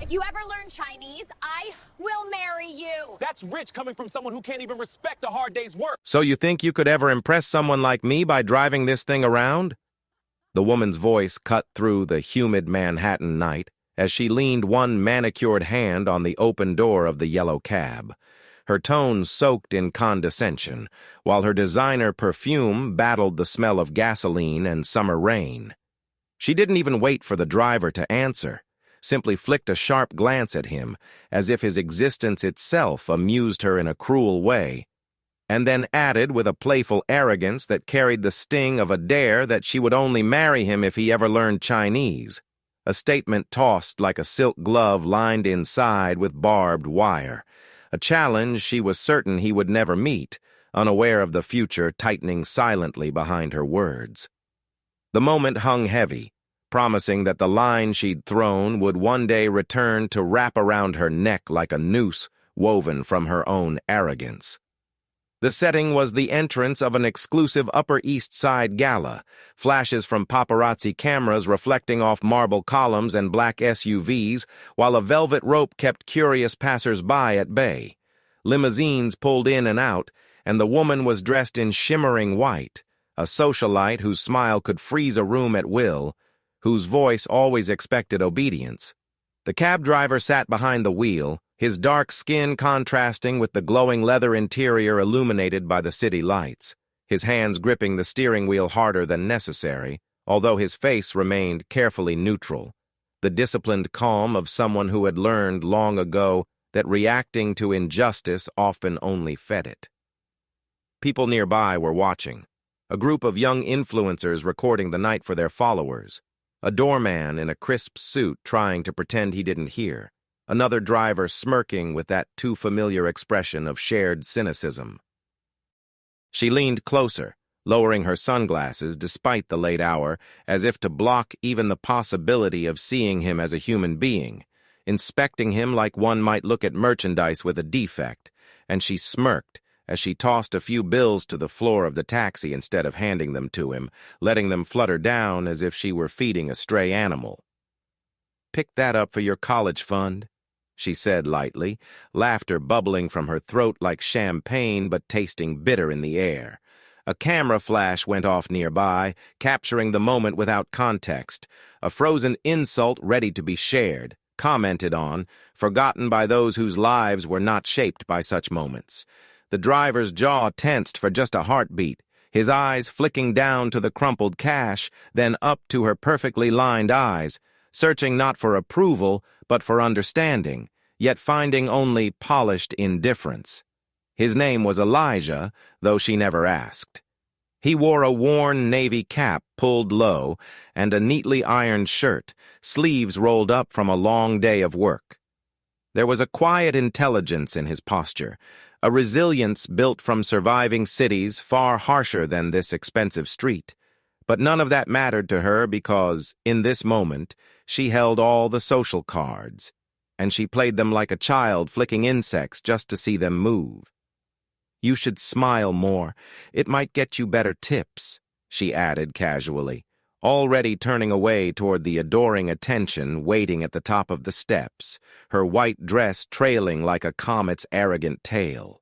If you ever learn Chinese, I will marry you. That's rich coming from someone who can't even respect a hard day's work. So you think you could ever impress someone like me by driving this thing around? The woman's voice cut through the humid Manhattan night as she leaned one manicured hand on the open door of the yellow cab. Her tone soaked in condescension, while her designer perfume battled the smell of gasoline and summer rain. She didn't even wait for the driver to answer, simply flicked a sharp glance at him, as if his existence itself amused her in a cruel way, and then added with a playful arrogance that carried the sting of a dare that she would only marry him if he ever learned Chinese, a statement tossed like a silk glove lined inside with barbed wire. A challenge she was certain he would never meet, unaware of the future tightening silently behind her words. The moment hung heavy, promising that the line she'd thrown would one day return to wrap around her neck like a noose woven from her own arrogance. The setting was the entrance of an exclusive Upper East Side gala, flashes from paparazzi cameras reflecting off marble columns and black SUVs, while a velvet rope kept curious passers-by at bay. Limousines pulled in and out, and the woman was dressed in shimmering white, a socialite whose smile could freeze a room at will, whose voice always expected obedience. The cab driver sat behind the wheel, his dark skin contrasting with the glowing leather interior illuminated by the city lights, his hands gripping the steering wheel harder than necessary, although his face remained carefully neutral, the disciplined calm of someone who had learned long ago that reacting to injustice often only fed it. People nearby were watching, a group of young influencers recording the night for their followers, a doorman in a crisp suit trying to pretend he didn't hear, another driver smirking with that too familiar expression of shared cynicism. She leaned closer, lowering her sunglasses despite the late hour, as if to block even the possibility of seeing him as a human being, inspecting him like one might look at merchandise with a defect, and she smirked as she tossed a few bills to the floor of the taxi instead of handing them to him, letting them flutter down as if she were feeding a stray animal. "Pick that up for your college fund," she said lightly, laughter bubbling from her throat like champagne but tasting bitter in the air. A camera flash went off nearby, capturing the moment without context, a frozen insult ready to be shared, commented on, forgotten by those whose lives were not shaped by such moments. The driver's jaw tensed for just a heartbeat, his eyes flicking down to the crumpled cash, then up to her perfectly lined eyes, searching not for approval, but for understanding, yet finding only polished indifference. His name was Elijah, though she never asked. He wore a worn navy cap pulled low and a neatly ironed shirt, sleeves rolled up from a long day of work. There was a quiet intelligence in his posture, a resilience built from surviving cities far harsher than this expensive street. But none of that mattered to her because, in this moment, she held all the social cards, and she played them like a child flicking insects just to see them move. "You should smile more. It might get you better tips," she added casually, already turning away toward the adoring attention waiting at the top of the steps, her white dress trailing like a comet's arrogant tail.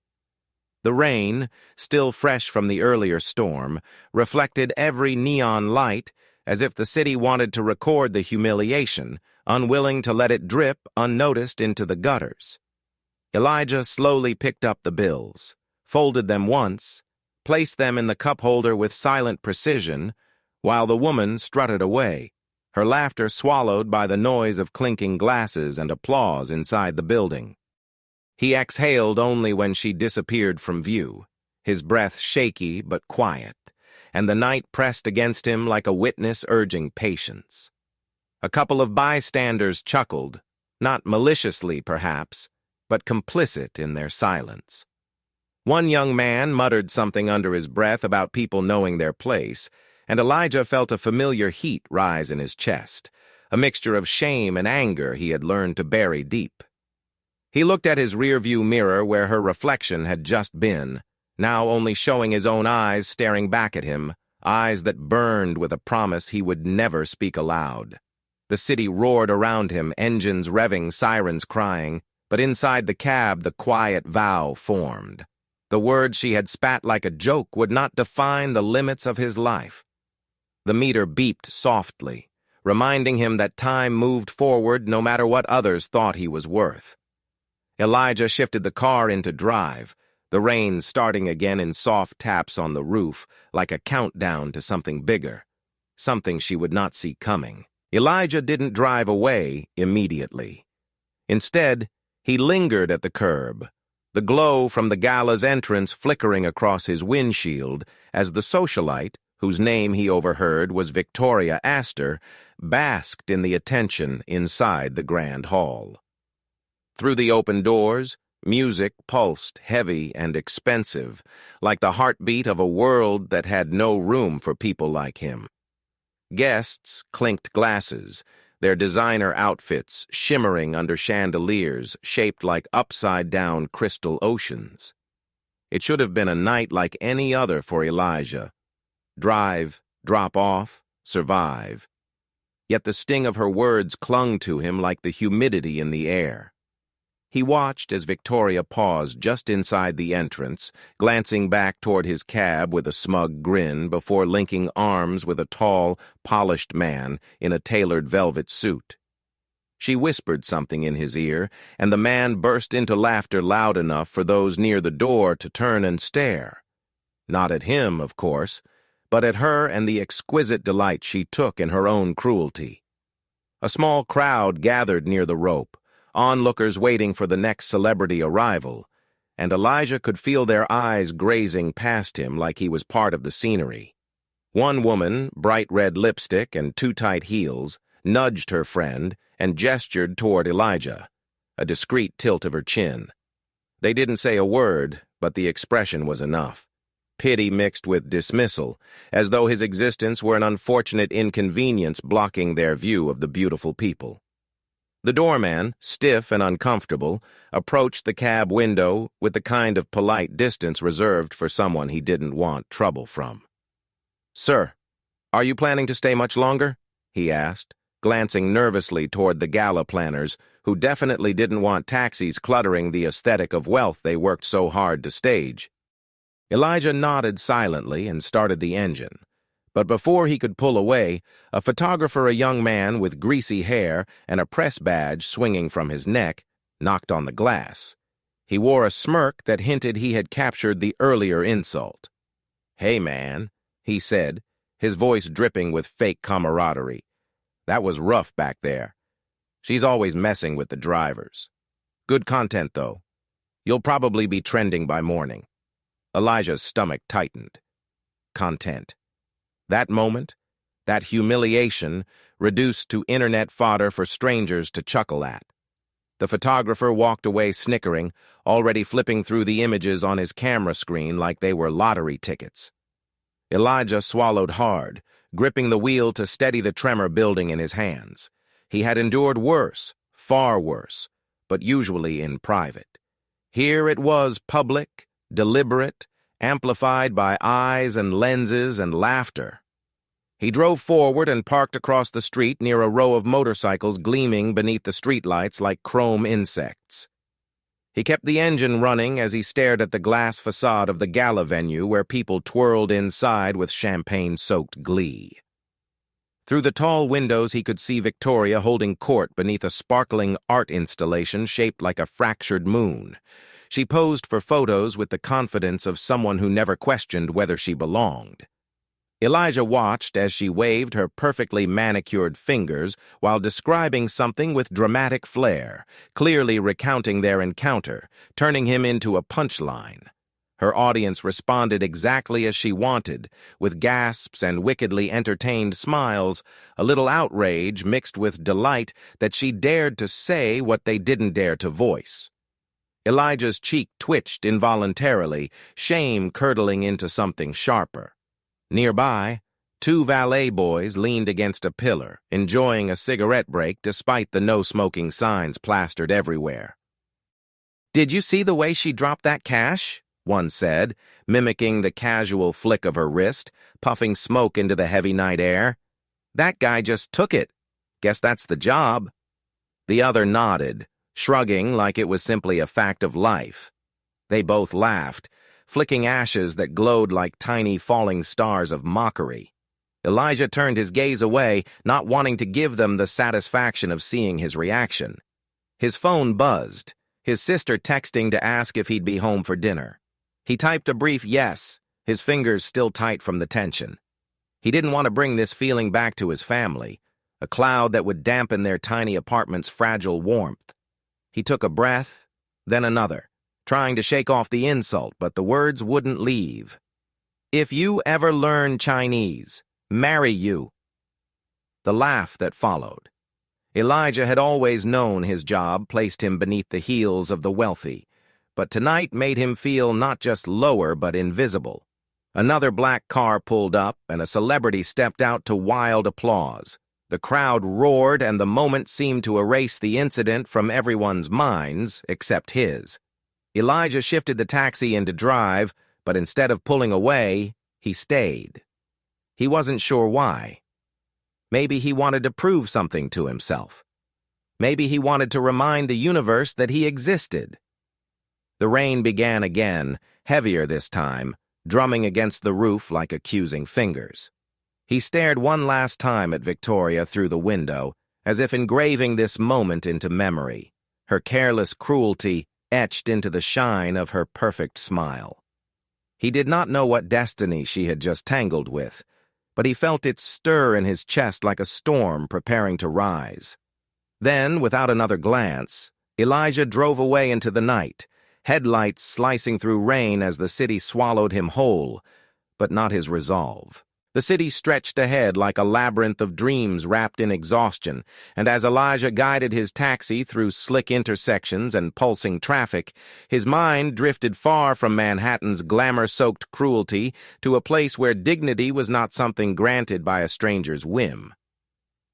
The rain, still fresh from the earlier storm, reflected every neon light as if the city wanted to record the humiliation, unwilling to let it drip unnoticed into the gutters. Elijah slowly picked up the bills, folded them once, placed them in the cup holder with silent precision, while the woman strutted away, her laughter swallowed by the noise of clinking glasses and applause inside the building. He exhaled only when she disappeared from view, his breath shaky but quiet, and the night pressed against him like a witness urging patience. A couple of bystanders chuckled, not maliciously perhaps, but complicit in their silence. One young man muttered something under his breath about people knowing their place, and Elijah felt a familiar heat rise in his chest, a mixture of shame and anger he had learned to bury deep. He looked at his rearview mirror where her reflection had just been, now only showing his own eyes staring back at him, eyes that burned with a promise he would never speak aloud. The city roared around him, engines revving, sirens crying, but inside the cab the quiet vow formed. The words she had spat like a joke would not define the limits of his life. The meter beeped softly, reminding him that time moved forward no matter what others thought he was worth. Elijah shifted the car into drive, the rain starting again in soft taps on the roof, like a countdown to something bigger, something she would not see coming. Elijah didn't drive away immediately. Instead, he lingered at the curb, the glow from the gala's entrance flickering across his windshield as the socialite, whose name he overheard was Victoria Astor, basked in the attention inside the grand hall. Through the open doors, music pulsed heavy and expensive, like the heartbeat of a world that had no room for people like him. Guests clinked glasses, their designer outfits shimmering under chandeliers shaped like upside-down crystal oceans. It should have been a night like any other for Elijah. Drive, drop off, survive. Yet the sting of her words clung to him like the humidity in the air. He watched as Victoria paused just inside the entrance, glancing back toward his cab with a smug grin before linking arms with a tall, polished man in a tailored velvet suit. She whispered something in his ear, and the man burst into laughter loud enough for those near the door to turn and stare. Not at him, of course, but at her and the exquisite delight she took in her own cruelty. A small crowd gathered near the rope, onlookers waiting for the next celebrity arrival, and Elijah could feel their eyes grazing past him like he was part of the scenery. One woman, bright red lipstick and too tight heels, nudged her friend and gestured toward Elijah, a discreet tilt of her chin. They didn't say a word, but the expression was enough. Pity mixed with dismissal, as though his existence were an unfortunate inconvenience blocking their view of the beautiful people. The doorman, stiff and uncomfortable, approached the cab window with the kind of polite distance reserved for someone he didn't want trouble from. "Sir, are you planning to stay much longer?" he asked, glancing nervously toward the gala planners, who definitely didn't want taxis cluttering the aesthetic of wealth they worked so hard to stage. Elijah nodded silently and started the engine. But before he could pull away, a photographer, a young man with greasy hair and a press badge swinging from his neck, knocked on the glass. He wore a smirk that hinted he had captured the earlier insult. "Hey, man," he said, his voice dripping with fake camaraderie. "That was rough back there. She's always messing with the drivers. Good content, though. You'll probably be trending by morning." Elijah's stomach tightened. Content. That moment, that humiliation, reduced to internet fodder for strangers to chuckle at. The photographer walked away snickering, already flipping through the images on his camera screen like they were lottery tickets. Elijah swallowed hard, gripping the wheel to steady the tremor building in his hands. He had endured worse, far worse, but usually in private. Here it was public, deliberate, amplified by eyes and lenses and laughter. He drove forward and parked across the street near a row of motorcycles gleaming beneath the streetlights like chrome insects. He kept the engine running as he stared at the glass facade of the gala venue where people twirled inside with champagne-soaked glee. Through the tall windows he could see Victoria holding court beneath a sparkling art installation shaped like a fractured moon. She posed for photos with the confidence of someone who never questioned whether she belonged. Elijah watched as she waved her perfectly manicured fingers while describing something with dramatic flair, clearly recounting their encounter, turning him into a punchline. Her audience responded exactly as she wanted, with gasps and wickedly entertained smiles, a little outrage mixed with delight that she dared to say what they didn't dare to voice. Elijah's cheek twitched involuntarily, shame curdling into something sharper. Nearby, two valet boys leaned against a pillar, enjoying a cigarette break despite the no-smoking signs plastered everywhere. "Did you see the way she dropped that cash?" one said, mimicking the casual flick of her wrist, puffing smoke into the heavy night air. "That guy just took it. Guess that's the job. The other nodded, shrugging like it was simply a fact of life. They both laughed, flicking ashes that glowed like tiny falling stars of mockery. Elijah turned his gaze away, not wanting to give them the satisfaction of seeing his reaction. His phone buzzed, his sister texting to ask if he'd be home for dinner. He typed a brief yes, his fingers still tight from the tension. He didn't want to bring this feeling back to his family, a cloud that would dampen their tiny apartment's fragile warmth. He took a breath, then another, trying to shake off the insult, but the words wouldn't leave. If you ever learn Chinese, marry you. The laugh that followed. Elijah had always known his job placed him beneath the heels of the wealthy, but tonight made him feel not just lower but invisible. Another black car pulled up, and a celebrity stepped out to wild applause. The crowd roared, and the moment seemed to erase the incident from everyone's minds, except his. Elijah shifted the taxi into drive, but instead of pulling away, he stayed. He wasn't sure why. Maybe he wanted to prove something to himself. Maybe he wanted to remind the universe that he existed. The rain began again, heavier this time, drumming against the roof like accusing fingers. He stared one last time at Victoria through the window, as if engraving this moment into memory, her careless cruelty etched into the shine of her perfect smile. He did not know what destiny she had just tangled with, but he felt it stir in his chest like a storm preparing to rise. Then, without another glance, Elijah drove away into the night, headlights slicing through rain as the city swallowed him whole, but not his resolve. The city stretched ahead like a labyrinth of dreams wrapped in exhaustion, and as Elijah guided his taxi through slick intersections and pulsing traffic, his mind drifted far from Manhattan's glamour-soaked cruelty to a place where dignity was not something granted by a stranger's whim.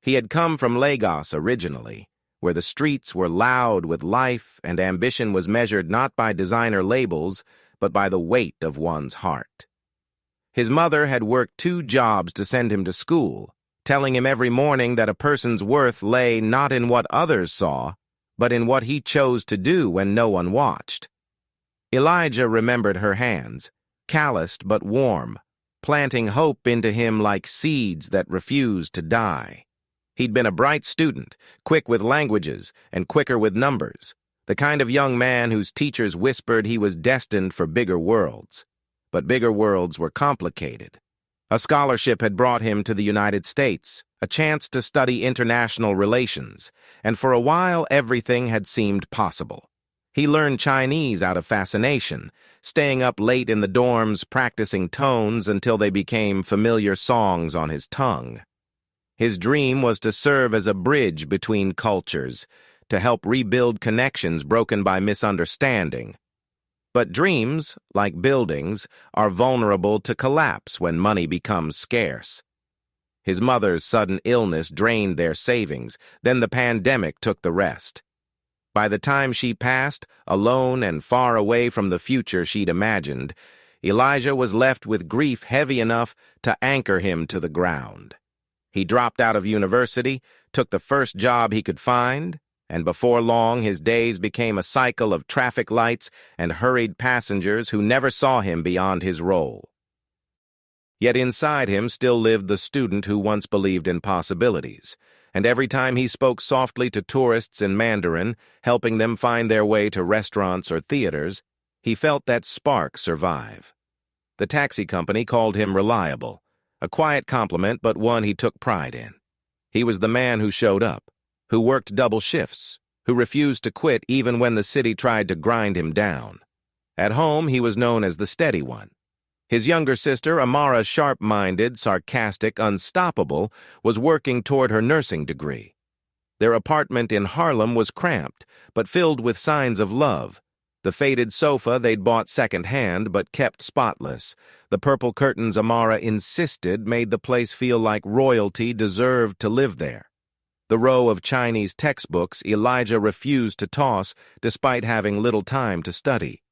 He had come from Lagos originally, where the streets were loud with life and ambition was measured not by designer labels, but by the weight of one's heart. His mother had worked 2 jobs to send him to school, telling him every morning that a person's worth lay not in what others saw, but in what he chose to do when no one watched. Elijah remembered her hands, calloused but warm, planting hope into him like seeds that refused to die. He'd been a bright student, quick with languages and quicker with numbers, the kind of young man whose teachers whispered he was destined for bigger worlds. But bigger worlds were complicated. A scholarship had brought him to the United States, a chance to study international relations, and for a while everything had seemed possible. He learned Chinese out of fascination, staying up late in the dorms practicing tones until they became familiar songs on his tongue. His dream was to serve as a bridge between cultures, to help rebuild connections broken by misunderstanding. But dreams, like buildings, are vulnerable to collapse when money becomes scarce. His mother's sudden illness drained their savings, then the pandemic took the rest. By the time she passed, alone and far away from the future she'd imagined, Elijah was left with grief heavy enough to anchor him to the ground. He dropped out of university, took the first job he could find, and before long his days became a cycle of traffic lights and hurried passengers who never saw him beyond his role. Yet inside him still lived the student who once believed in possibilities, and every time he spoke softly to tourists in Mandarin, helping them find their way to restaurants or theaters, he felt that spark survive. The taxi company called him reliable, a quiet compliment but one he took pride in. He was the man who showed up, who worked double shifts, who refused to quit even when the city tried to grind him down. At home, he was known as the steady one. His younger sister, Amara, sharp-minded, sarcastic, unstoppable, was working toward her nursing degree. Their apartment in Harlem was cramped, but filled with signs of love. The faded sofa they'd bought second-hand but kept spotless. The purple curtains Amara insisted made the place feel like royalty deserved to live there. The row of Chinese textbooks Elijah refused to toss despite having little time to study.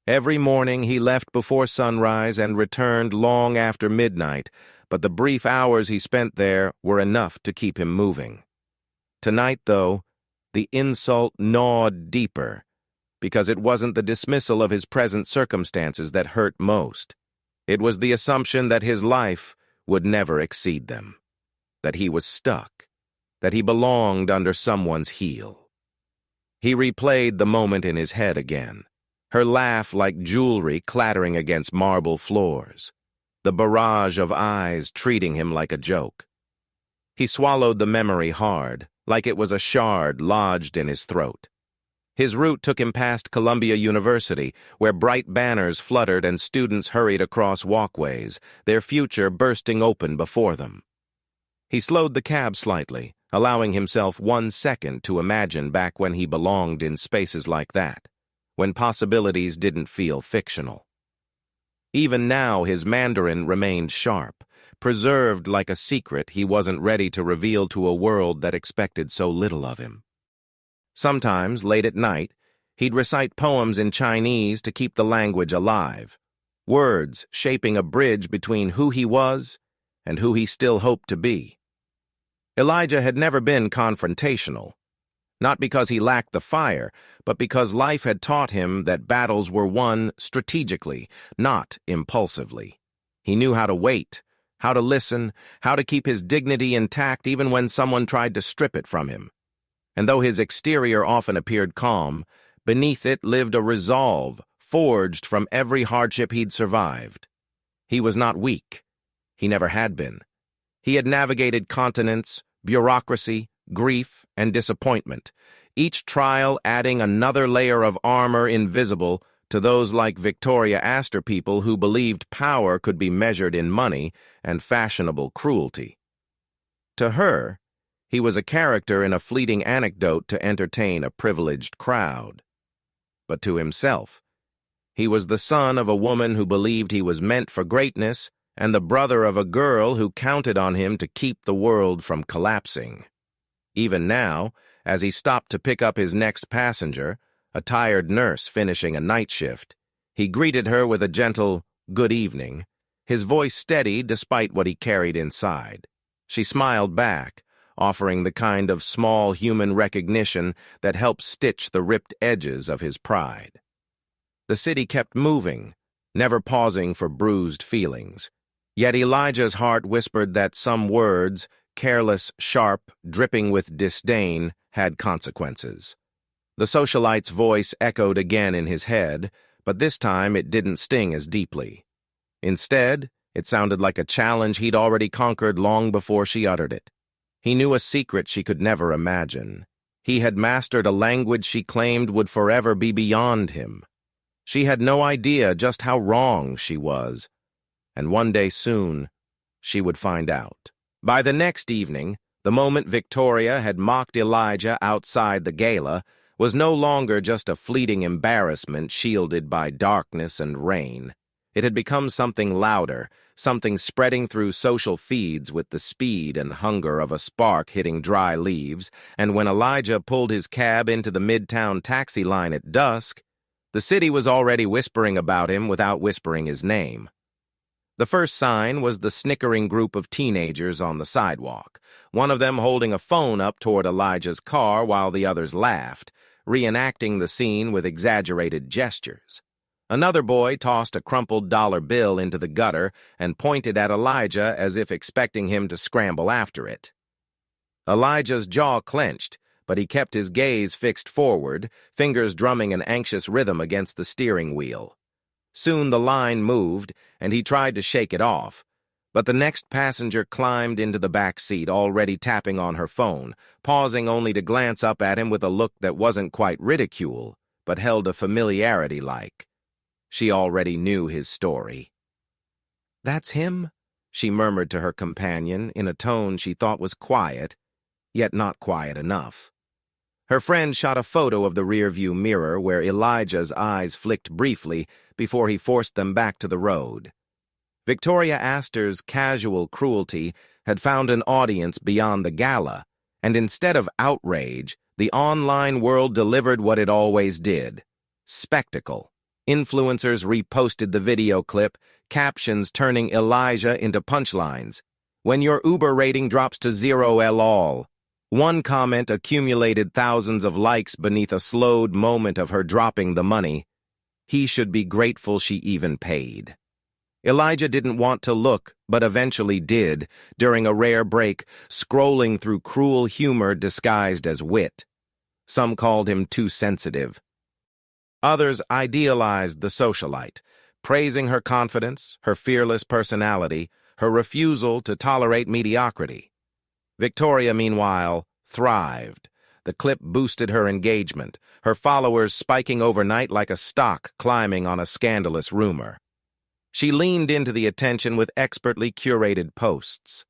Every morning he left before sunrise and returned long after midnight, but the brief hours he spent there were enough to keep him moving. Tonight, though, the insult gnawed deeper, because it wasn't the dismissal of his present circumstances that hurt most. It was the assumption that his life would never exceed them, that he was stuck, that he belonged under someone's heel. He replayed the moment in his head again, her laugh like jewelry clattering against marble floors, the barrage of eyes treating him like a joke. He swallowed the memory hard, like it was a shard lodged in his throat. His route took him past Columbia University, where bright banners fluttered and students hurried across walkways, their future bursting open before them. He slowed the cab slightly, allowing himself 1 second to imagine back when he belonged in spaces like that, when possibilities didn't feel fictional. Even now, his Mandarin remained sharp, preserved like a secret he wasn't ready to reveal to a world that expected so little of him. Sometimes, late at night, he'd recite poems in Chinese to keep the language alive, words shaping a bridge between who he was and who he still hoped to be. Elijah had never been confrontational, not because he lacked the fire, but because life had taught him that battles were won strategically, not impulsively. He knew how to wait, how to listen, how to keep his dignity intact even when someone tried to strip it from him. And though his exterior often appeared calm, beneath it lived a resolve forged from every hardship he'd survived. He was not weak. He never had been. He had navigated continents, bureaucracy, grief, and disappointment, each trial adding another layer of armor invisible to those like Victoria Astor people who believed power could be measured in money and fashionable cruelty. To her, he was a character in a fleeting anecdote to entertain a privileged crowd. But to himself, he was the son of a woman who believed he was meant for greatness and the brother of a girl who counted on him to keep the world from collapsing. Even now, as he stopped to pick up his next passenger, a tired nurse finishing a night shift, he greeted her with a gentle, "Good evening," his voice steady despite what he carried inside. She smiled back, offering the kind of small human recognition that helped stitch the ripped edges of his pride. The city kept moving, never pausing for bruised feelings. Yet Elijah's heart whispered that some words, careless, sharp, dripping with disdain, had consequences. The socialite's voice echoed again in his head, but this time it didn't sting as deeply. Instead, it sounded like a challenge he'd already conquered long before she uttered it. He knew a secret she could never imagine. He had mastered a language she claimed would forever be beyond him. She had no idea just how wrong she was, and one day soon, she would find out. By the next evening, the moment Victoria had mocked Elijah outside the gala was no longer just a fleeting embarrassment shielded by darkness and rain. It had become something louder, something spreading through social feeds with the speed and hunger of a spark hitting dry leaves, and when Elijah pulled his cab into the Midtown taxi line at dusk, the city was already whispering about him without whispering his name. The first sign was the snickering group of teenagers on the sidewalk, one of them holding a phone up toward Elijah's car while the others laughed, reenacting the scene with exaggerated gestures. Another boy tossed a crumpled dollar bill into the gutter and pointed at Elijah as if expecting him to scramble after it. Elijah's jaw clenched, but he kept his gaze fixed forward, fingers drumming an anxious rhythm against the steering wheel. Soon the line moved, and he tried to shake it off, but the next passenger climbed into the back seat, already tapping on her phone, pausing only to glance up at him with a look that wasn't quite ridicule, but held a familiarity like. She already knew his story. "That's him?" she murmured to her companion in a tone she thought was quiet, yet not quiet enough. Her friend shot a photo of the rearview mirror where Elijah's eyes flicked briefly before he forced them back to the road. Victoria Astor's casual cruelty had found an audience beyond the gala, and instead of outrage, the online world delivered what it always did: spectacle. Influencers reposted the video clip, captions turning Elijah into punchlines. When your Uber rating drops to 0 lol. One comment accumulated thousands of likes beneath a slowed moment of her dropping the money. He should be grateful she even paid. Elijah didn't want to look, but eventually did, during a rare break, scrolling through cruel humor disguised as wit. Some called him too sensitive. Others idealized the socialite, praising her confidence, her fearless personality, her refusal to tolerate mediocrity. Victoria, meanwhile, thrived. The clip boosted her engagement, her followers spiking overnight like a stock climbing on a scandalous rumor. She leaned into the attention with expertly curated posts.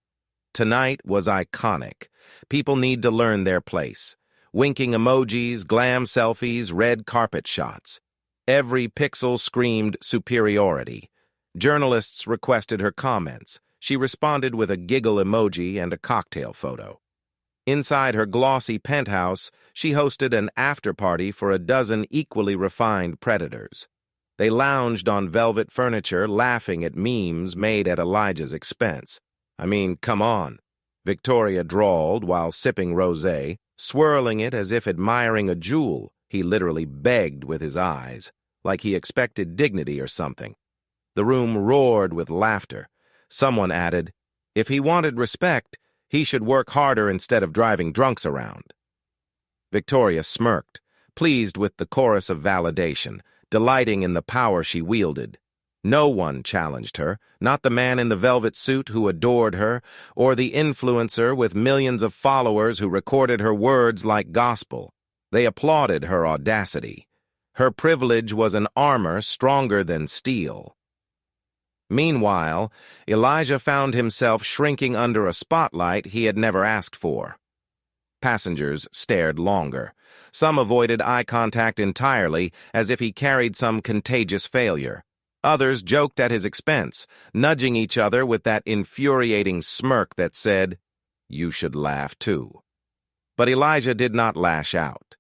Tonight was iconic. People need to learn their place. Winking emojis, glam selfies, red carpet shots. Every pixel screamed superiority. Journalists requested her comments. She responded with a giggle emoji and a cocktail photo. Inside her glossy penthouse, she hosted an after-party for a dozen equally refined predators. They lounged on velvet furniture, laughing at memes made at Elijah's expense. I mean, come on, Victoria drawled while sipping rosé, swirling it as if admiring a jewel. He literally begged with his eyes, like he expected dignity or something. The room roared with laughter. Someone added, if he wanted respect, he should work harder instead of driving drunks around. Victoria smirked, pleased with the chorus of validation, delighting in the power she wielded. No one challenged her, not the man in the velvet suit who adored her, or the influencer with millions of followers who recorded her words like gospel. They applauded her audacity. Her privilege was an armor stronger than steel. Meanwhile, Elijah found himself shrinking under a spotlight he had never asked for. Passengers stared longer. Some avoided eye contact entirely, as if he carried some contagious failure. Others joked at his expense, nudging each other with that infuriating smirk that said, "You should laugh too." But Elijah did not lash out.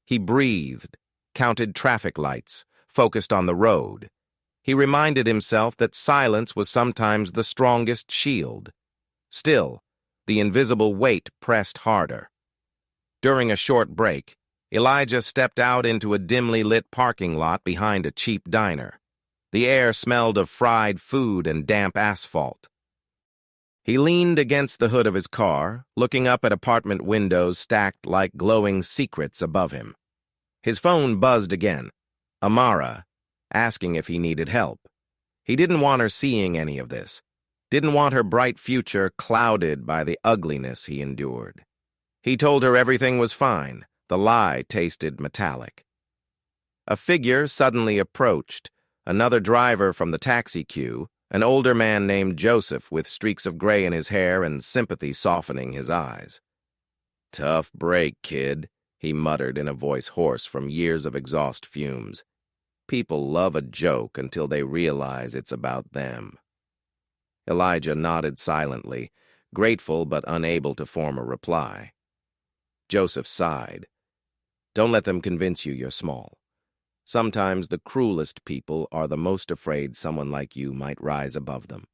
He breathed, counted traffic lights, focused on the road. He reminded himself that silence was sometimes the strongest shield. Still, the invisible weight pressed harder. During a short break, Elijah stepped out into a dimly lit parking lot behind a cheap diner. The air smelled of fried food and damp asphalt. He leaned against the hood of his car, looking up at apartment windows stacked like glowing secrets above him. His phone buzzed again. Amara, asking if he needed help. He didn't want her seeing any of this. Didn't want her bright future clouded by the ugliness he endured. He told her everything was fine. The lie tasted metallic. A figure suddenly approached. Another driver from the taxi queue, an older man named Joseph with streaks of gray in his hair and sympathy softening his eyes. "Tough break, kid," he muttered in a voice hoarse from years of exhaust fumes. "People love a joke until they realize it's about them." Elijah nodded silently, grateful but unable to form a reply. Joseph sighed. "Don't let them convince you you're small. Sometimes the cruelest people are the most afraid someone like you might rise above them."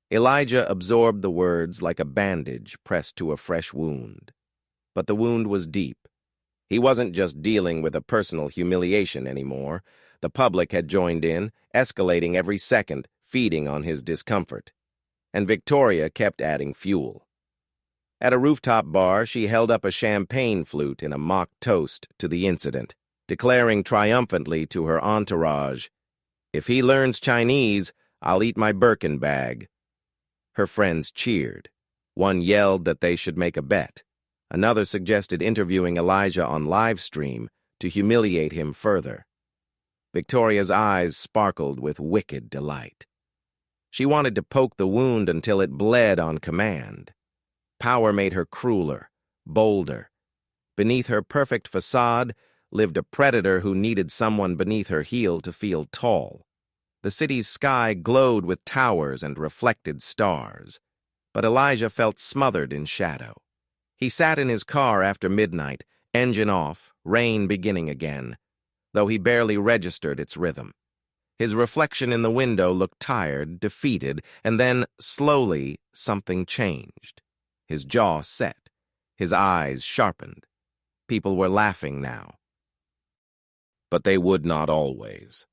Elijah absorbed the words like a bandage pressed to a fresh wound. But the wound was deep. He wasn't just dealing with a personal humiliation anymore. The public had joined in, escalating every second, feeding on his discomfort. And Victoria kept adding fuel. At a rooftop bar, she held up a champagne flute in a mock toast to the incident, declaring triumphantly to her entourage, "If he learns Chinese, I'll eat my Birkin bag." Her friends cheered. One yelled that they should make a bet. Another suggested interviewing Elijah on live stream to humiliate him further. Victoria's eyes sparkled with wicked delight. She wanted to poke the wound until it bled on command. Power made her crueler, bolder. Beneath her perfect facade lived a predator who needed someone beneath her heel to feel tall. The city's sky glowed with towers and reflected stars, but Elijah felt smothered in shadow. He sat in his car after midnight, engine off, rain beginning again. though he barely registered its rhythm. His reflection in the window looked tired, defeated, and then, slowly, something changed. His jaw set. His eyes sharpened. People were laughing now. But they would not always.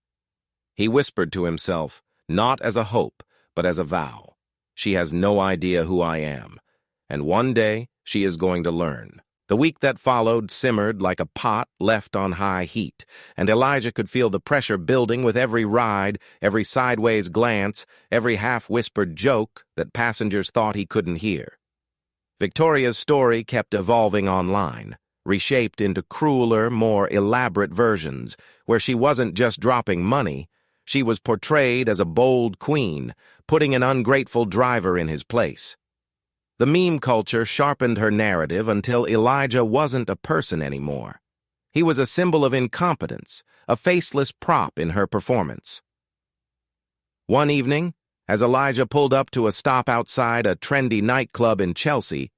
He whispered to himself, not as a hope, but as a vow. She has no idea who I am, and one day she is going to learn. The week that followed simmered like a pot left on high heat, and Elijah could feel the pressure building with every ride, every sideways glance, every half-whispered joke that passengers thought he couldn't hear. Victoria's story kept evolving online, reshaped into crueler, more elaborate versions, where she wasn't just dropping money, she was portrayed as a bold queen, putting an ungrateful driver in his place. The meme culture sharpened her narrative until Elijah wasn't a person anymore. He was a symbol of incompetence, a faceless prop in her performance. One evening, as Elijah pulled up to a stop outside a trendy nightclub in Chelsea,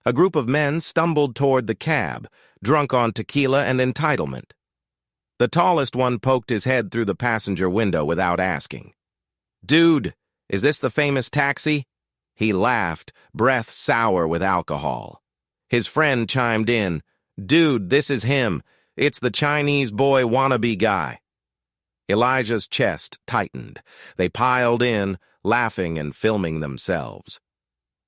a group of men stumbled toward the cab, drunk on tequila and entitlement. The tallest one poked his head through the passenger window without asking. "Dude, is this the famous taxi?" He laughed, breath sour with alcohol. His friend chimed in, "Dude, this is him. It's the Chinese boy wannabe guy." Elijah's chest tightened. They piled in, laughing and filming themselves.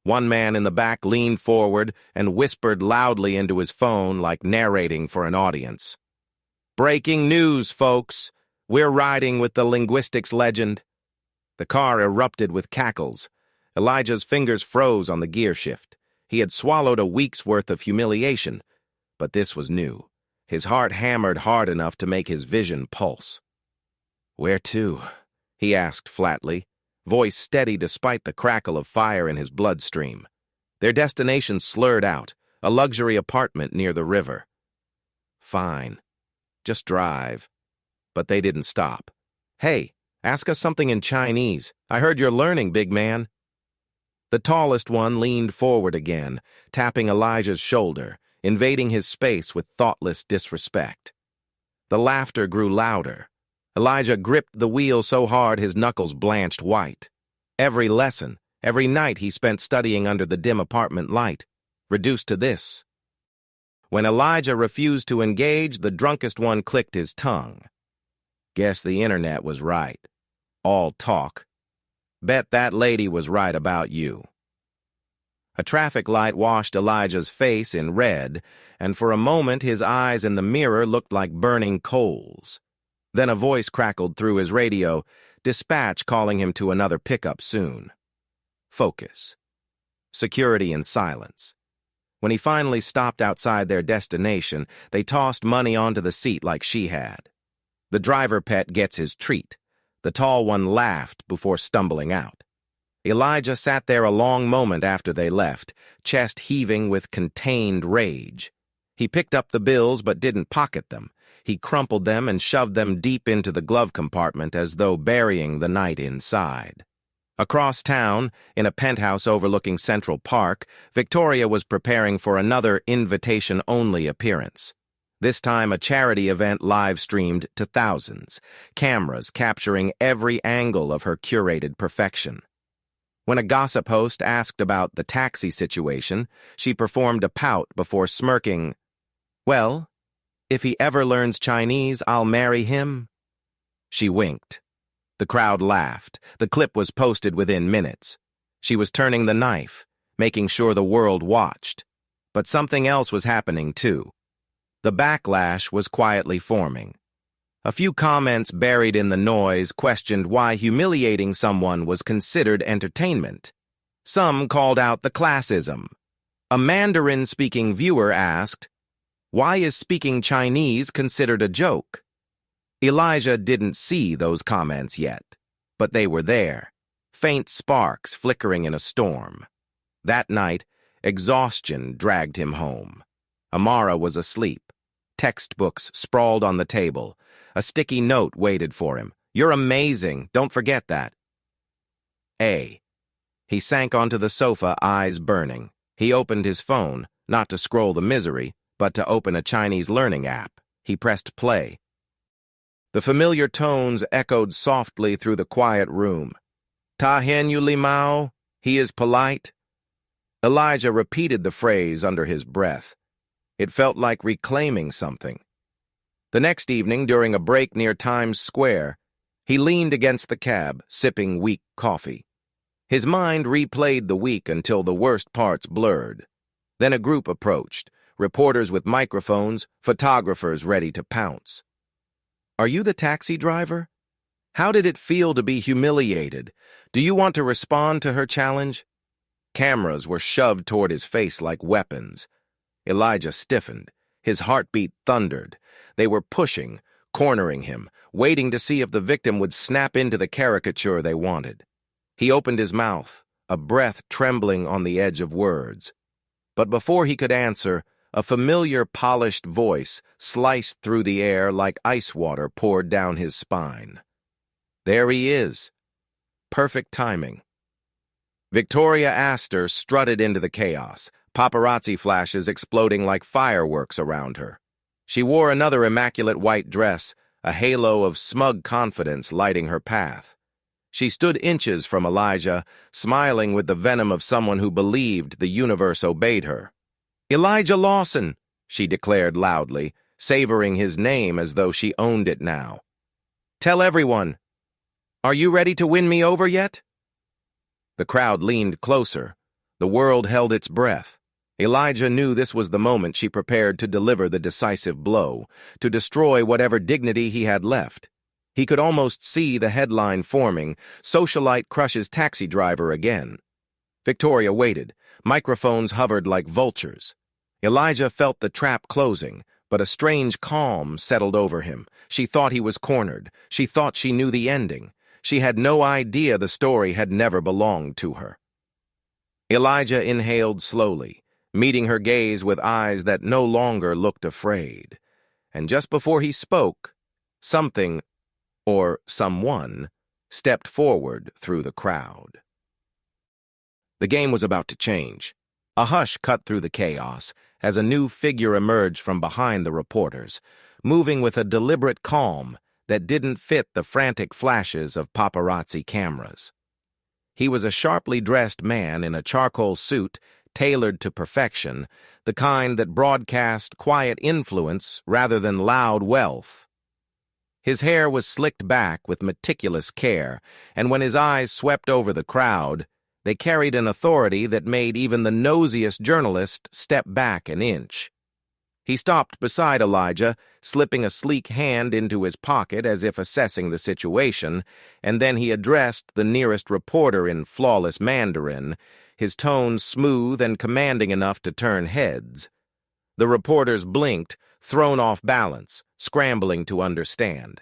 One man in the back leaned forward and whispered loudly into his phone like narrating for an audience. "Breaking news, folks. We're riding with the linguistics legend." The car erupted with cackles. Elijah's fingers froze on the gear shift. He had swallowed a week's worth of humiliation, but this was new. His heart hammered hard enough to make his vision pulse. "Where to?" he asked flatly, voice steady despite the crackle of fire in his bloodstream. Their destination slurred out, a luxury apartment near the river. "Fine. Just drive." But they didn't stop. "Hey, ask us something in Chinese. I heard you're learning, big man." The tallest one leaned forward again, tapping Elijah's shoulder, invading his space with thoughtless disrespect. The laughter grew louder. Elijah gripped the wheel so hard his knuckles blanched white. Every lesson, every night he spent studying under the dim apartment light, reduced to this. When Elijah refused to engage, the drunkest one clicked his tongue. "Guess the internet was right. All talk. Bet that lady was right about you." A traffic light washed Elijah's face in red, and for a moment his eyes in the mirror looked like burning coals. Then a voice crackled through his radio, dispatch calling him to another pickup soon. Focus. Security and silence. When he finally stopped outside their destination, they tossed money onto the seat like she had. The driver pet gets his treat. The tall one laughed before stumbling out. Elijah sat there a long moment after they left, chest heaving with contained rage. He picked up the bills but didn't pocket them. He crumpled them and shoved them deep into the glove compartment as though burying the night inside. Across town, in a penthouse overlooking Central Park, Victoria was preparing for another invitation-only appearance. This time a charity event live-streamed to thousands, cameras capturing every angle of her curated perfection. When a gossip host asked about the taxi situation, she performed a pout before smirking, "Well, if he ever learns Chinese, I'll marry him." She winked. The crowd laughed. The clip was posted within minutes. She was turning the knife, making sure the world watched. But something else was happening too. The backlash was quietly forming. A few comments buried in the noise questioned why humiliating someone was considered entertainment. Some called out the classism. A Mandarin-speaking viewer asked, "Why is speaking Chinese considered a joke?" Elijah didn't see those comments yet, but they were there, faint sparks flickering in a storm. That night, exhaustion dragged him home. Amara was asleep. Textbooks sprawled on the table. A sticky note waited for him. "You're amazing. Don't forget that." A. He sank onto the sofa, eyes burning. He opened his phone, not to scroll the misery, but to open a Chinese learning app. He pressed play. The familiar tones echoed softly through the quiet room. Ta hen yu li mao, he is polite. Elijah repeated the phrase under his breath. It felt like reclaiming something. The next evening, during a break near Times Square, he leaned against the cab, sipping weak coffee. His mind replayed the week until the worst parts blurred. Then a group approached, reporters with microphones, photographers ready to pounce. "Are you the taxi driver? How did it feel to be humiliated? Do you want to respond to her challenge?" Cameras were shoved toward his face like weapons. Elijah stiffened. His heartbeat thundered. They were pushing, cornering him, waiting to see if the victim would snap into the caricature they wanted. He opened his mouth, a breath trembling on the edge of words. But before he could answer, a familiar, polished voice sliced through the air like ice water poured down his spine. "There he is." Perfect timing. Victoria Astor strutted into the chaos, paparazzi flashes exploding like fireworks around her. She wore another immaculate white dress, a halo of smug confidence lighting her path. She stood inches from Elijah, smiling with the venom of someone who believed the universe obeyed her. "Elijah Lawson," she declared loudly, savoring his name as though she owned it now. "Tell everyone. Are you ready to win me over yet?" The crowd leaned closer. The world held its breath. Elijah knew this was the moment she prepared to deliver the decisive blow, to destroy whatever dignity he had left. He could almost see the headline forming, "Socialite crushes taxi driver again." Victoria waited. Microphones hovered like vultures. Elijah felt the trap closing, but a strange calm settled over him. She thought he was cornered. She thought she knew the ending. She had no idea the story had never belonged to her. Elijah inhaled slowly, meeting her gaze with eyes that no longer looked afraid. And just before he spoke, something, or someone, stepped forward through the crowd. The game was about to change. A hush cut through the chaos as a new figure emerged from behind the reporters, moving with a deliberate calm that didn't fit the frantic flashes of paparazzi cameras. He was a sharply dressed man in a charcoal suit tailored to perfection, the kind that broadcast quiet influence rather than loud wealth. His hair was slicked back with meticulous care, and when his eyes swept over the crowd, they carried an authority that made even the nosiest journalist step back an inch. He stopped beside Elijah, slipping a sleek hand into his pocket as if assessing the situation, and then he addressed the nearest reporter in flawless Mandarin, his tone smooth and commanding enough to turn heads. The reporters blinked, thrown off balance, scrambling to understand.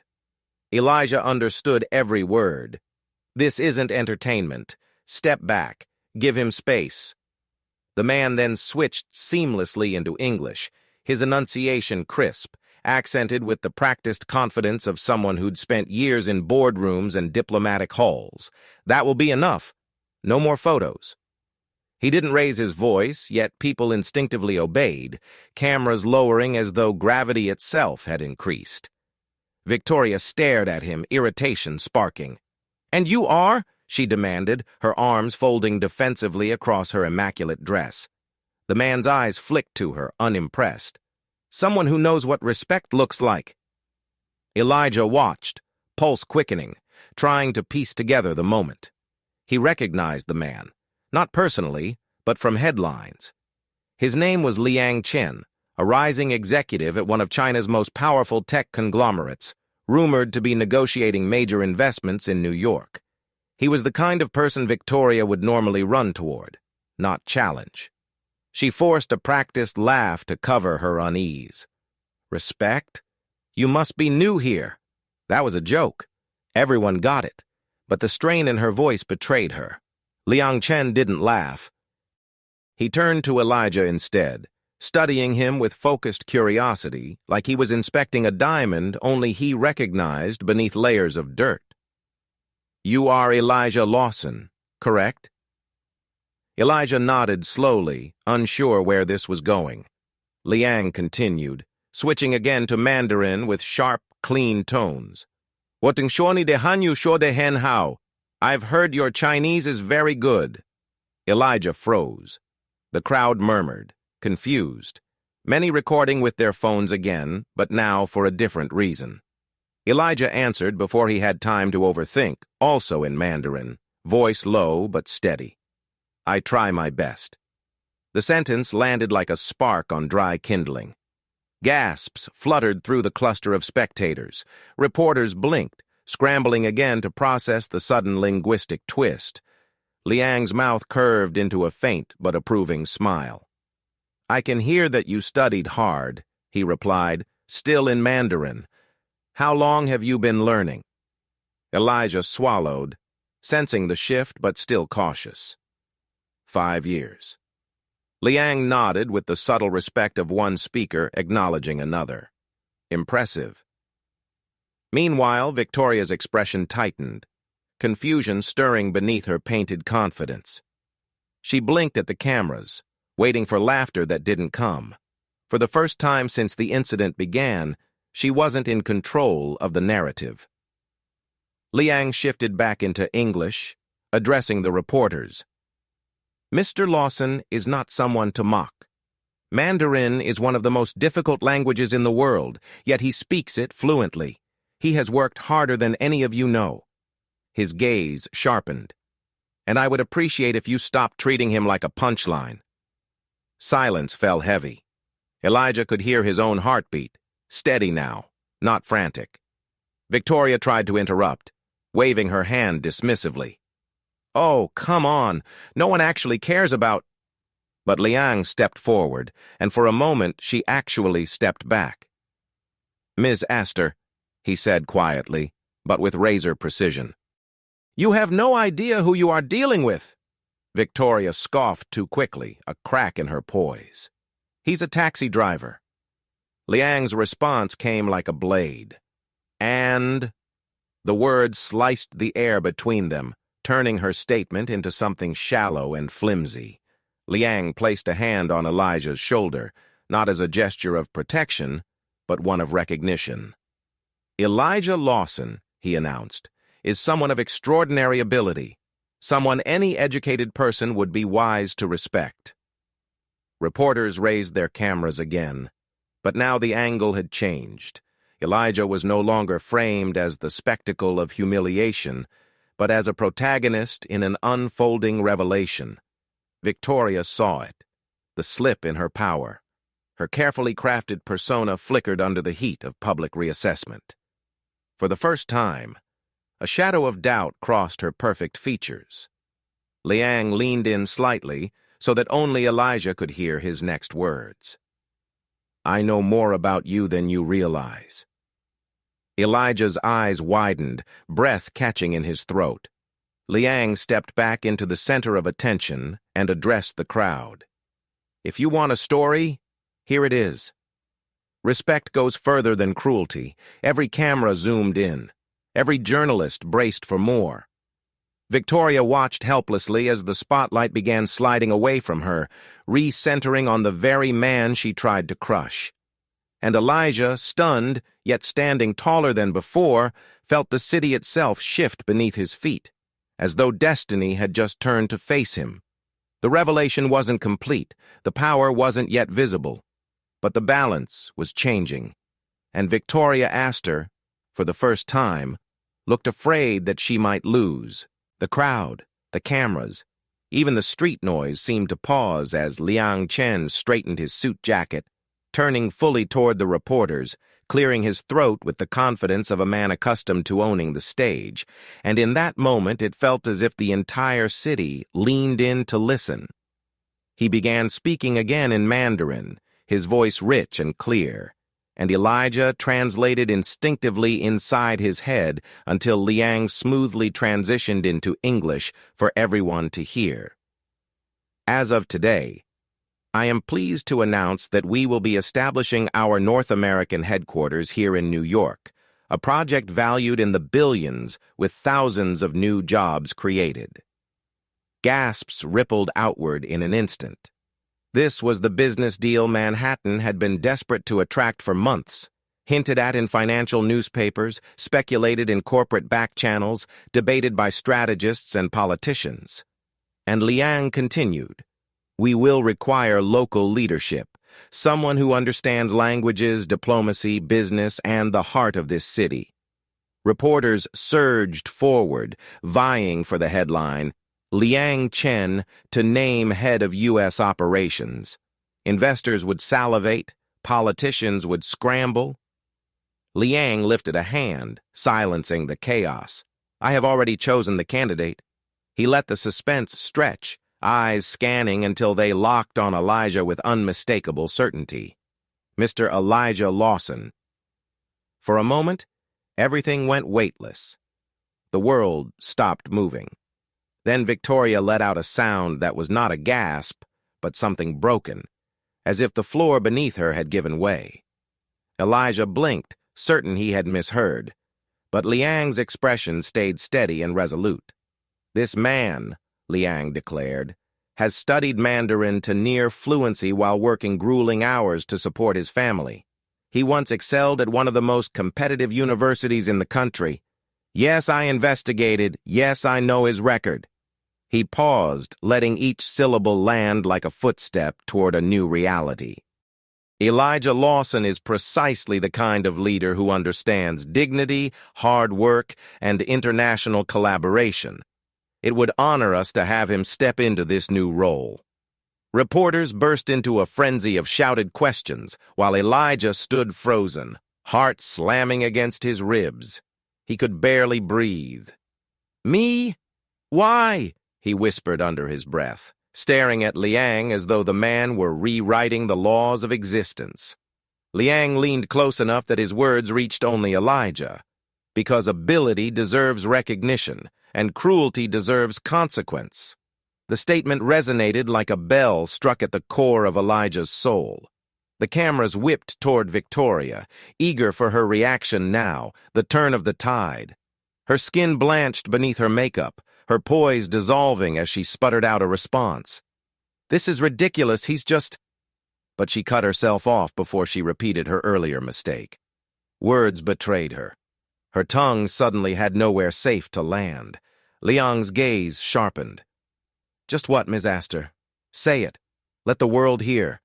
Elijah understood every word. "This isn't entertainment. Step back. Give him space." The man then switched seamlessly into English, his enunciation crisp, accented with the practiced confidence of someone who'd spent years in boardrooms and diplomatic halls. "That will be enough. No more photos." He didn't raise his voice, yet people instinctively obeyed, cameras lowering as though gravity itself had increased. Victoria stared at him, irritation sparking. "And you are?" she demanded, her arms folding defensively across her immaculate dress. The man's eyes flicked to her, unimpressed. "Someone who knows what respect looks like." Elijah watched, pulse quickening, trying to piece together the moment. He recognized the man, not personally, but from headlines. His name was Liang Chen, a rising executive at one of China's most powerful tech conglomerates, rumored to be negotiating major investments in New York. He was the kind of person Victoria would normally run toward, not challenge. She forced a practiced laugh to cover her unease. "Respect? You must be new here." That was a joke. Everyone got it, but the strain in her voice betrayed her. Liang Chen didn't laugh. He turned to Elijah instead, studying him with focused curiosity, like he was inspecting a diamond only he recognized beneath layers of dirt. "You are Elijah Lawson, correct?" Elijah nodded slowly, unsure where this was going. Liang continued, switching again to Mandarin with sharp, clean tones. Wotingshoni de hanyu sho de hen hao. I've heard your Chinese is very good. Elijah froze. The crowd murmured, confused, many recording with their phones again, but now for a different reason. Elijah answered before he had time to overthink, also in Mandarin, voice low but steady. I try my best. The sentence landed like a spark on dry kindling. Gasps fluttered through the cluster of spectators. Reporters blinked, scrambling again to process the sudden linguistic twist. Liang's mouth curved into a faint but approving smile. I can hear that you studied hard, he replied, still in Mandarin. How long have you been learning? Elijah swallowed, sensing the shift but still cautious. 5 years. Liang nodded with the subtle respect of one speaker acknowledging another. Impressive. Meanwhile, Victoria's expression tightened, confusion stirring beneath her painted confidence. She blinked at the cameras, waiting for laughter that didn't come. For the first time since the incident began, she wasn't in control of the narrative. Liang shifted back into English, addressing the reporters. Mr. Lawson is not someone to mock. Mandarin is one of the most difficult languages in the world, yet he speaks it fluently. He has worked harder than any of you know. His gaze sharpened. And I would appreciate if you stopped treating him like a punchline. Silence fell heavy. Elijah could hear his own heartbeat, steady now, not frantic. Victoria tried to interrupt, waving her hand dismissively. Oh, come on. No one actually cares about... But Liang stepped forward, and for a moment she actually stepped back. Ms. Astor, he said quietly, but with razor precision. You have no idea who you are dealing with. Victoria scoffed too quickly, a crack in her poise. He's a taxi driver. Liang's response came like a blade. And... The words sliced the air between them, turning her statement into something shallow and flimsy. Liang placed a hand on Elijah's shoulder, not as a gesture of protection, but one of recognition. Elijah Lawson, he announced, is someone of extraordinary ability, someone any educated person would be wise to respect. Reporters raised their cameras again, but now the angle had changed. Elijah was no longer framed as the spectacle of humiliation, but as a protagonist in an unfolding revelation. Victoria saw it, the slip in her power. Her carefully crafted persona flickered under the heat of public reassessment. For the first time, a shadow of doubt crossed her perfect features. Liang leaned in slightly so that only Elijah could hear his next words. I know more about you than you realize. Elijah's eyes widened, breath catching in his throat. Liang stepped back into the center of attention and addressed the crowd. If you want a story, here it is. Respect goes further than cruelty. Every camera zoomed in. Every journalist braced for more. Victoria watched helplessly as the spotlight began sliding away from her, recentering on the very man she tried to crush. And Elijah, stunned, yet standing taller than before, felt the city itself shift beneath his feet, as though destiny had just turned to face him. The revelation wasn't complete, the power wasn't yet visible, but the balance was changing, and Victoria Astor, for the first time, looked afraid that she might lose. The crowd, the cameras, even the street noise seemed to pause as Liang Chen straightened his suit jacket, turning fully toward the reporters, clearing his throat with the confidence of a man accustomed to owning the stage, and in that moment it felt as if the entire city leaned in to listen. He began speaking again in Mandarin, his voice rich and clear, and Elijah translated instinctively inside his head until Liang smoothly transitioned into English for everyone to hear. As of today, I am pleased to announce that we will be establishing our North American headquarters here in New York, a project valued in the billions with thousands of new jobs created. Gasps rippled outward in an instant. This was the business deal Manhattan had been desperate to attract for months, hinted at in financial newspapers, speculated in corporate back channels, debated by strategists and politicians. And Liang continued, "We will require local leadership, someone who understands languages, diplomacy, business, and the heart of this city." Reporters surged forward, vying for the headline, "Liang Chen to name head of U.S. operations." Investors would salivate, politicians would scramble. Liang lifted a hand, silencing the chaos. "I have already chosen the candidate." He let the suspense stretch, eyes scanning until they locked on Elijah with unmistakable certainty. Mr. Elijah Lawson. For a moment, everything went weightless. The world stopped moving. Then Victoria let out a sound that was not a gasp, but something broken, as if the floor beneath her had given way. Elijah blinked, certain he had misheard, but Liang's expression stayed steady and resolute. "This man," Liang declared, "has studied Mandarin to near fluency while working grueling hours to support his family. He once excelled at one of the most competitive universities in the country. Yes, I investigated. Yes, I know his record." He paused, letting each syllable land like a footstep toward a new reality. "Elijah Lawson is precisely the kind of leader who understands dignity, hard work, and international collaboration. It would honor us to have him step into this new role." Reporters burst into a frenzy of shouted questions, while Elijah stood frozen, heart slamming against his ribs. He could barely breathe. "Me? Why?" he whispered under his breath, staring at Liang as though the man were rewriting the laws of existence. Liang leaned close enough that his words reached only Elijah. "Because ability deserves recognition, and cruelty deserves consequence." The statement resonated like a bell struck at the core of Elijah's soul. The cameras whipped toward Victoria, eager for her reaction now, the turn of the tide. Her skin blanched beneath her makeup, her poise dissolving as she sputtered out a response. "This is ridiculous, he's just—" But she cut herself off before she repeated her earlier mistake. Words betrayed her. Her tongue suddenly had nowhere safe to land. Liang's gaze sharpened. "Just what, Ms. Astor? Say it. Let the world hear."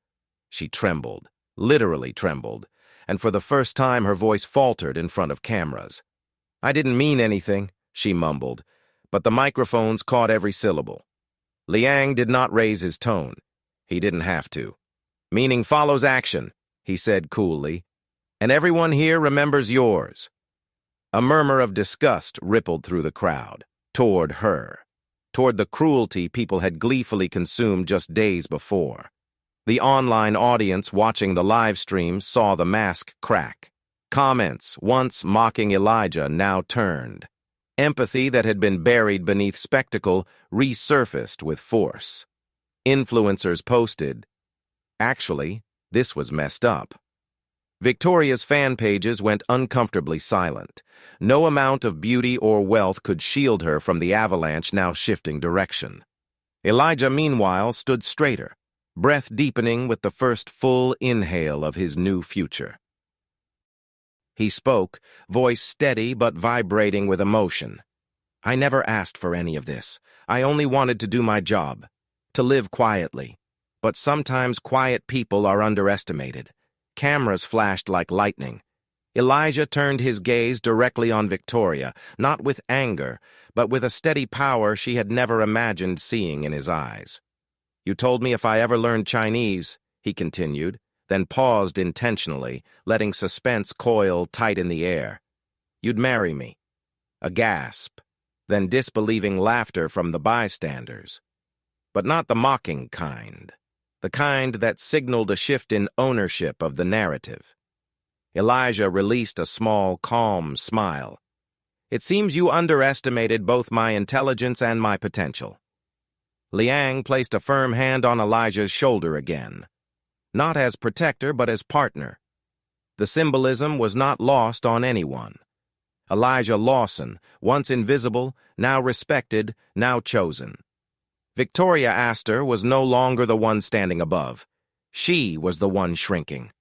She trembled, literally trembled, and for the first time her voice faltered in front of cameras. "I didn't mean anything," she mumbled, but the microphones caught every syllable. Liang did not raise his tone. He didn't have to. "Meaning follows action," he said coolly, "and everyone here remembers yours." A murmur of disgust rippled through the crowd, toward her, toward the cruelty people had gleefully consumed just days before. The online audience watching the live stream saw the mask crack. Comments, once mocking Elijah, now turned. Empathy that had been buried beneath spectacle resurfaced with force. Influencers posted, "Actually, this was messed up." Victoria's fan pages went uncomfortably silent. No amount of beauty or wealth could shield her from the avalanche now shifting direction. Elijah, meanwhile, stood straighter, breath deepening with the first full inhale of his new future. He spoke, voice steady but vibrating with emotion. "I never asked for any of this. I only wanted to do my job, to live quietly. But sometimes quiet people are underestimated." Cameras flashed like lightning. Elijah turned his gaze directly on Victoria, not with anger, but with a steady power she had never imagined seeing in his eyes. "You told me if I ever learned Chinese," he continued, then paused intentionally, letting suspense coil tight in the air. "You'd marry me." A gasp, then disbelieving laughter from the bystanders. But not the mocking kind. The kind that signaled a shift in ownership of the narrative. Elijah released a small, calm smile. "It seems you underestimated both my intelligence and my potential." Liang placed a firm hand on Elijah's shoulder again. Not as protector, but as partner. The symbolism was not lost on anyone. Elijah Lawson, once invisible, now respected, now chosen. Victoria Astor was no longer the one standing above. She was the one shrinking.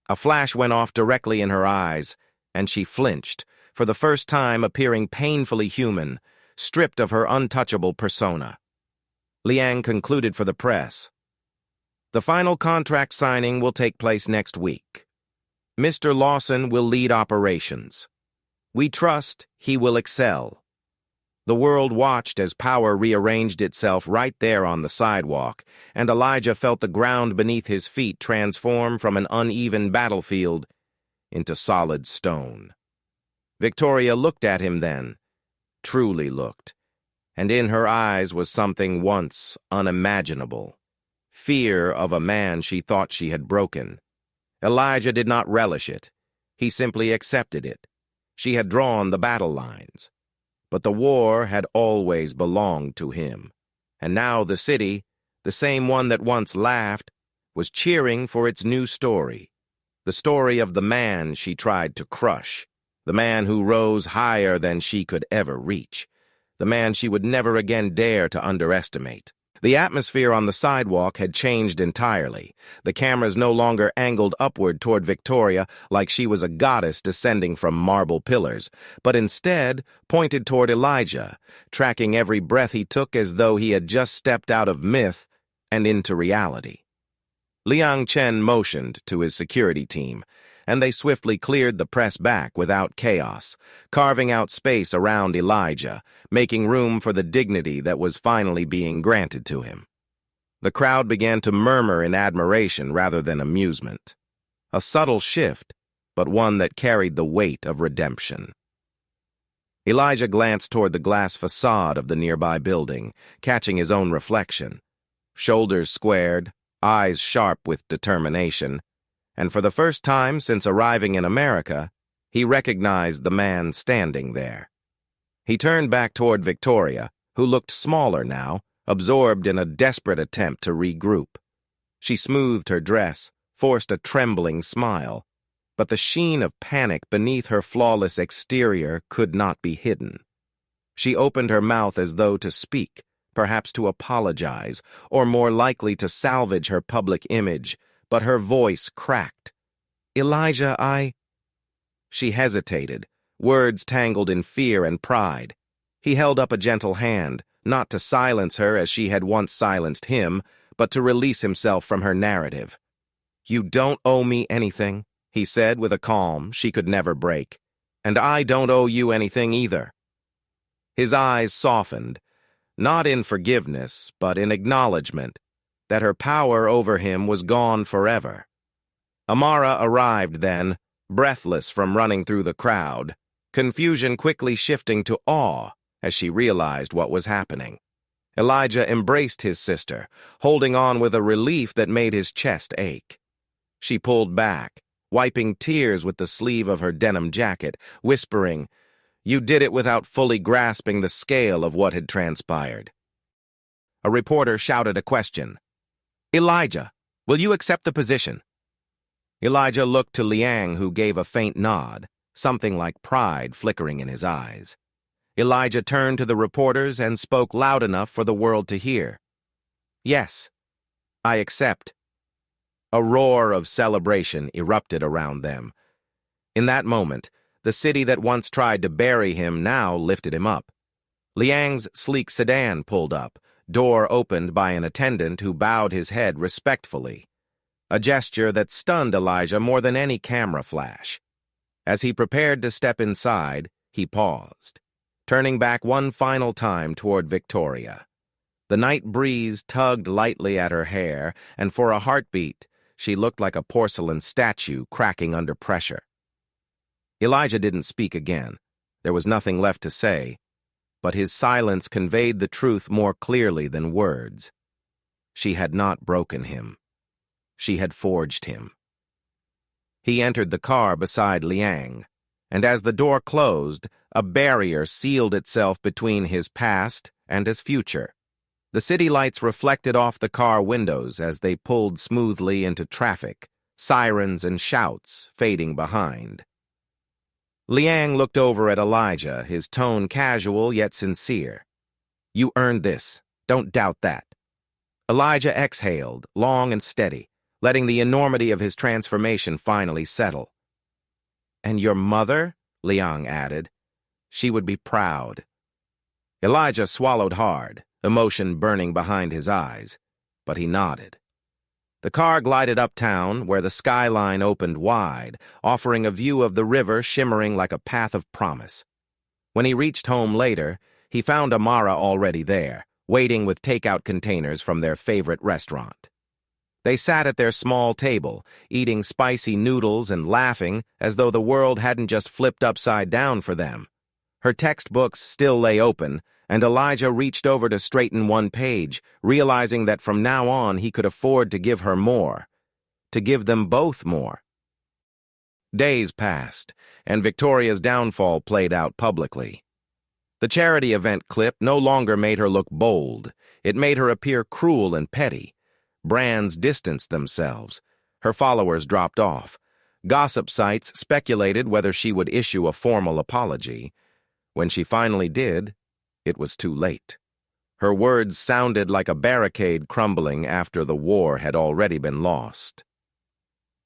A flash went off directly in her eyes, and she flinched, for the first time appearing painfully human, stripped of her untouchable persona. Liang concluded for the press. The final contract signing will take place next week. Mr. Lawson will lead operations. We trust he will excel. The world watched as power rearranged itself right there on the sidewalk, and Elijah felt the ground beneath his feet transform from an uneven battlefield into solid stone. Victoria looked at him then, truly looked, and in her eyes was something once unimaginable. Fear of a man she thought she had broken. Elijah did not relish it. He simply accepted it. She had drawn the battle lines. But the war had always belonged to him. And now the city, the same one that once laughed, was cheering for its new story. The story of the man she tried to crush. The man who rose higher than she could ever reach. The man she would never again dare to underestimate. The atmosphere on the sidewalk had changed entirely. The cameras no longer angled upward toward Victoria like she was a goddess descending from marble pillars, but instead pointed toward Elijah, tracking every breath he took as though he had just stepped out of myth and into reality. Liang Chen motioned to his security team, and they swiftly cleared the press back without chaos, carving out space around Elijah, making room for the dignity that was finally being granted to him. The crowd began to murmur in admiration rather than amusement. A subtle shift, but one that carried the weight of redemption. Elijah glanced toward the glass facade of the nearby building, catching his own reflection. Shoulders squared, eyes sharp with determination, and for the first time since arriving in America, he recognized the man standing there. He turned back toward Victoria, who looked smaller now, absorbed in a desperate attempt to regroup. She smoothed her dress, forced a trembling smile, but the sheen of panic beneath her flawless exterior could not be hidden. She opened her mouth as though to speak, perhaps to apologize, or more likely to salvage her public image, but her voice cracked. "Elijah, She hesitated, words tangled in fear and pride. He held up a gentle hand, not to silence her as she had once silenced him, but to release himself from her narrative. "You don't owe me anything," he said with a calm she could never break. "And I don't owe you anything either." His eyes softened, not in forgiveness, but in acknowledgement that her power over him was gone forever. Amara arrived then, breathless from running through the crowd, confusion quickly shifting to awe as she realized what was happening. Elijah embraced his sister, holding on with a relief that made his chest ache. She pulled back, wiping tears with the sleeve of her denim jacket, whispering, "You did it without fully grasping the scale of what had transpired." A reporter shouted a question. "Elijah, will you accept the position?" Elijah looked to Liang, who gave a faint nod, something like pride flickering in his eyes. Elijah turned to the reporters and spoke loud enough for the world to hear. "Yes, I accept." A roar of celebration erupted around them. In that moment, the city that once tried to bury him now lifted him up. Liang's sleek sedan pulled up, door opened by an attendant who bowed his head respectfully, a gesture that stunned Elijah more than any camera flash. As he prepared to step inside, he paused, turning back one final time toward Victoria. The night breeze tugged lightly at her hair, and for a heartbeat, she looked like a porcelain statue cracking under pressure. Elijah didn't speak again. There was nothing left to say, but his silence conveyed the truth more clearly than words. She had not broken him. She had forged him. He entered the car beside Liang, and as the door closed, a barrier sealed itself between his past and his future. The city lights reflected off the car windows as they pulled smoothly into traffic, sirens and shouts fading behind. Liang looked over at Elijah, his tone casual yet sincere. "You earned this. Don't doubt that." Elijah exhaled, long and steady, letting the enormity of his transformation finally settle. "And your mother?" Liang added. "She would be proud." Elijah swallowed hard, emotion burning behind his eyes, but he nodded. The car glided uptown, where the skyline opened wide, offering a view of the river shimmering like a path of promise. When he reached home later, he found Amara already there, waiting with takeout containers from their favorite restaurant. They sat at their small table, eating spicy noodles and laughing as though the world hadn't just flipped upside down for them. Her textbooks still lay open, and Elijah reached over to straighten one page, realizing that from now on he could afford to give her more, to give them both more. Days passed, and Victoria's downfall played out publicly. The charity event clip no longer made her look bold. It made her appear cruel and petty. Brands distanced themselves. Her followers dropped off. Gossip sites speculated whether she would issue a formal apology. When she finally did, it was too late. Her words sounded like a barricade crumbling after the war had already been lost.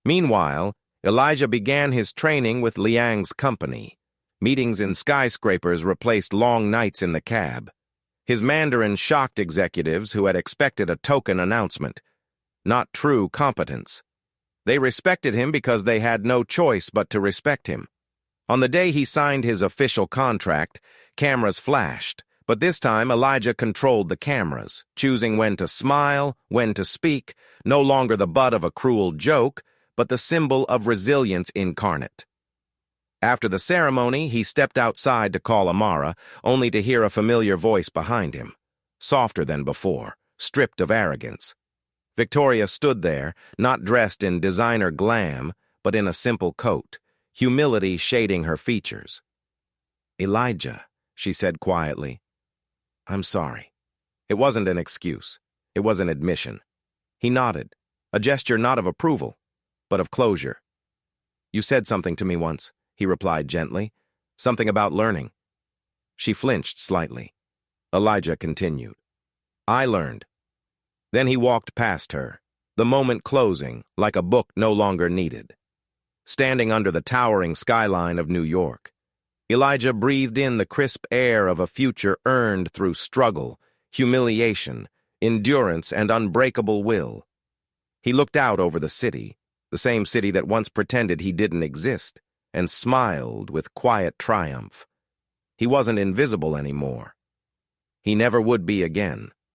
Meanwhile, Elijah began his training with Liang's company. Meetings in skyscrapers replaced long nights in the cab. His Mandarin shocked executives who had expected a token announcement, not true competence. They respected him because they had no choice but to respect him. On the day he signed his official contract, cameras flashed, but this time Elijah controlled the cameras, choosing when to smile, when to speak, no longer the butt of a cruel joke, but the symbol of resilience incarnate. After the ceremony, he stepped outside to call Amara, only to hear a familiar voice behind him, softer than before, stripped of arrogance. Victoria stood there, not dressed in designer glam, but in a simple coat, humility shading her features. "Elijah," she said quietly, "I'm sorry." It wasn't an excuse. It was an admission. He nodded, a gesture not of approval, but of closure. "You said something to me once," he replied gently, "something about learning." She flinched slightly. Elijah continued, "I learned." Then he walked past her, the moment closing like a book no longer needed. Standing under the towering skyline of New York, Elijah breathed in the crisp air of a future earned through struggle, humiliation, endurance, and unbreakable will. He looked out over the city, the same city that once pretended he didn't exist, and smiled with quiet triumph. He wasn't invisible anymore. He never would be again.